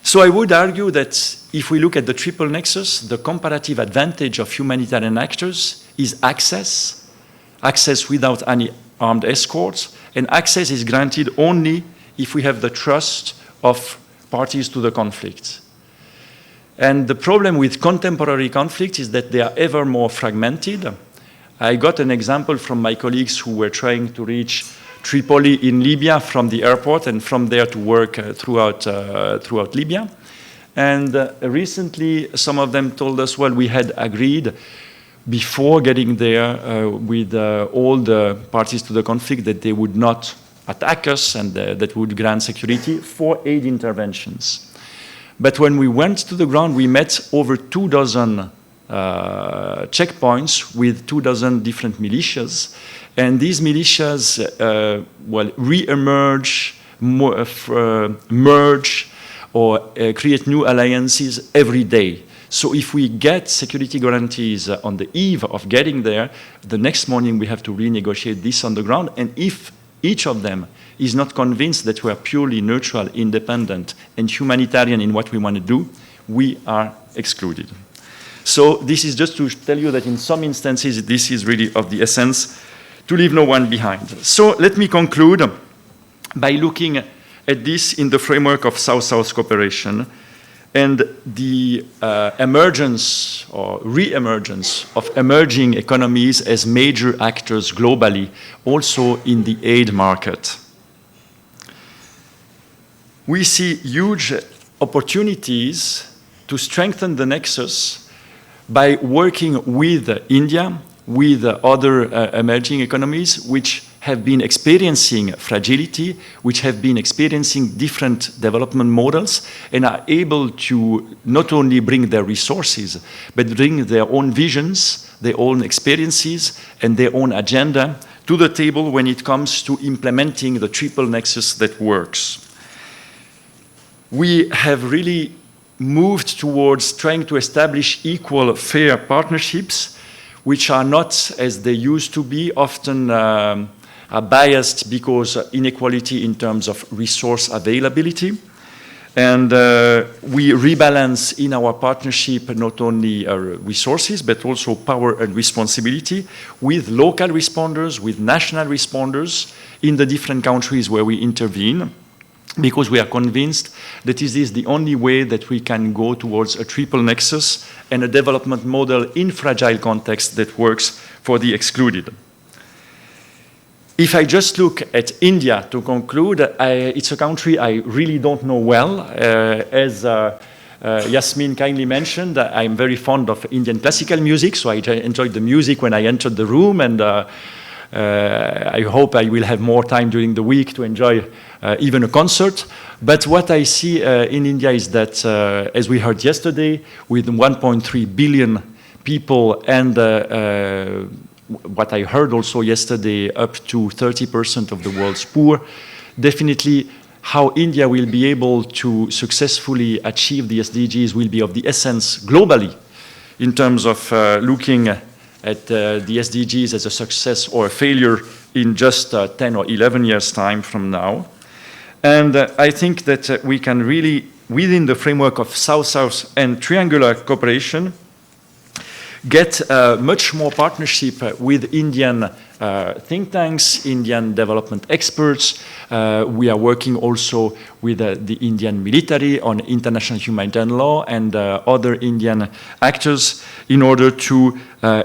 So I would argue that if we look at the triple nexus, the comparative advantage of humanitarian actors is access, access without any armed escorts, and access is granted only if we have the trust of parties to the conflict. And the problem with contemporary conflict is that they are ever more fragmented. I got an example from my colleagues who were trying to reach Tripoli in Libya from the airport and from there to work throughout Libya. And recently, some of them told us, well, we had agreed before getting there with all the parties to the conflict that they would not attack us and that would grant security for aid interventions. But when we went to the ground, we met over 24 checkpoints with 24 different militias. And these militias, re-emerge, merge, or create new alliances every day. So if we get security guarantees on the eve of getting there, the next morning we have to renegotiate this on the ground. And if each of them is not convinced that we are purely neutral, independent, and humanitarian in what we want to do, we are excluded. So this is just to tell you that in some instances, this is really of the essence, to leave no one behind. So let me conclude by looking at this in the framework of South-South cooperation and the emergence or re-emergence of emerging economies as major actors globally, also in the aid market. We see huge opportunities to strengthen the nexus by working with India, with other emerging economies which have been experiencing fragility, which have been experiencing different development models, and are able to not only bring their resources, but bring their own visions, their own experiences, and their own agenda to the table when it comes to implementing the triple nexus that works. We have really moved towards trying to establish equal, fair partnerships, which are not, as they used to be, often are biased because inequality in terms of resource availability. And we rebalance in our partnership not only our resources, but also power and responsibility with local responders, with national responders in the different countries where we intervene, because we are convinced that this is the only way that we can go towards a triple nexus and a development model in fragile context that works for the excluded. If I just look at India to conclude, it's a country I really don't know well. As Yasmin kindly mentioned, I'm very fond of Indian classical music, so I enjoyed the music when I entered the room, and I hope I will have more time during the week to enjoy even a concert. But what I see in India is that, as we heard yesterday, with 1.3 billion people and what I heard also yesterday, up to 30% of the world's poor, definitely how India will be able to successfully achieve the SDGs will be of the essence globally in terms of looking at the SDGs as a success or a failure in just 10 or 11 years' time from now. And I think that we can really, within the framework of South-South and triangular cooperation, get much more partnership with Indian think tanks, Indian development experts. We are working also with the Indian military on international humanitarian law and other Indian actors in order to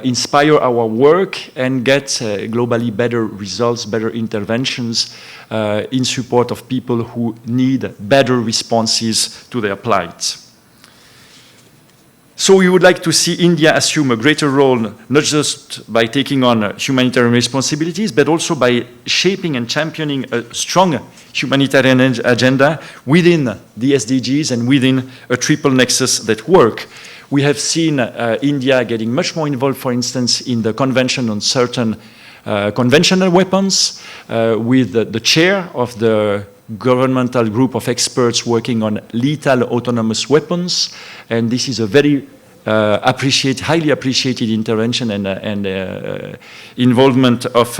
inspire our work and get globally better results, better interventions in support of people who need better responses to their plight. So we would like to see India assume a greater role, not just by taking on humanitarian responsibilities, but also by shaping and championing a strong humanitarian agenda within the SDGs and within a triple nexus that work. We have seen India getting much more involved, for instance, in the Convention on Certain Conventional Weapons, with the chair of the governmental group of experts working on lethal autonomous weapons, and this is a very highly appreciated intervention and involvement of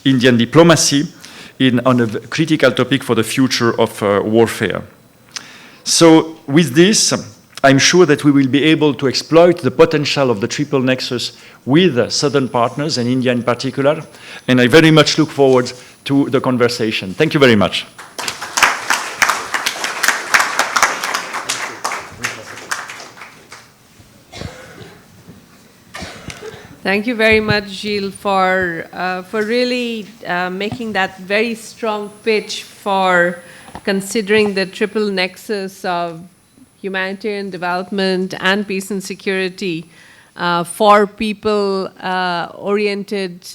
Indian diplomacy on a critical topic for the future of warfare. So with this, I'm sure that we will be able to exploit the potential of the triple nexus with Southern partners, and India in particular, and I very much look forward to the conversation. Thank you very much. Thank you very much, Gilles, for really making that very strong pitch for considering the triple nexus of humanitarian development and peace and security for people-oriented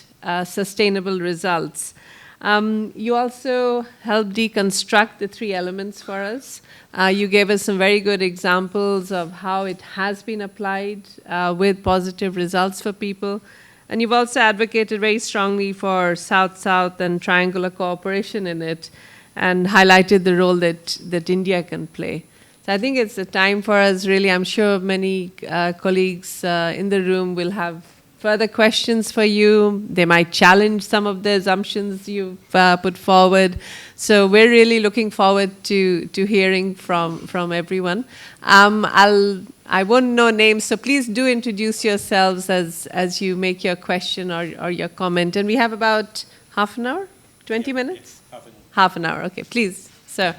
sustainable results. You also helped deconstruct the three elements for us. You gave us some very good examples of how it has been applied with positive results for people. And you've also advocated very strongly for South-South and triangular cooperation in it, and highlighted the role that India can play. So I think it's a time for us, really. I'm sure many colleagues in the room will have further questions for you. They might challenge some of the assumptions you've put forward. So we're really looking forward to hearing from everyone. I won't know names, so please do introduce yourselves as you make your question or your comment. And we have about half an hour, 20 minutes? Half an hour. Half an hour, okay. Please, sir.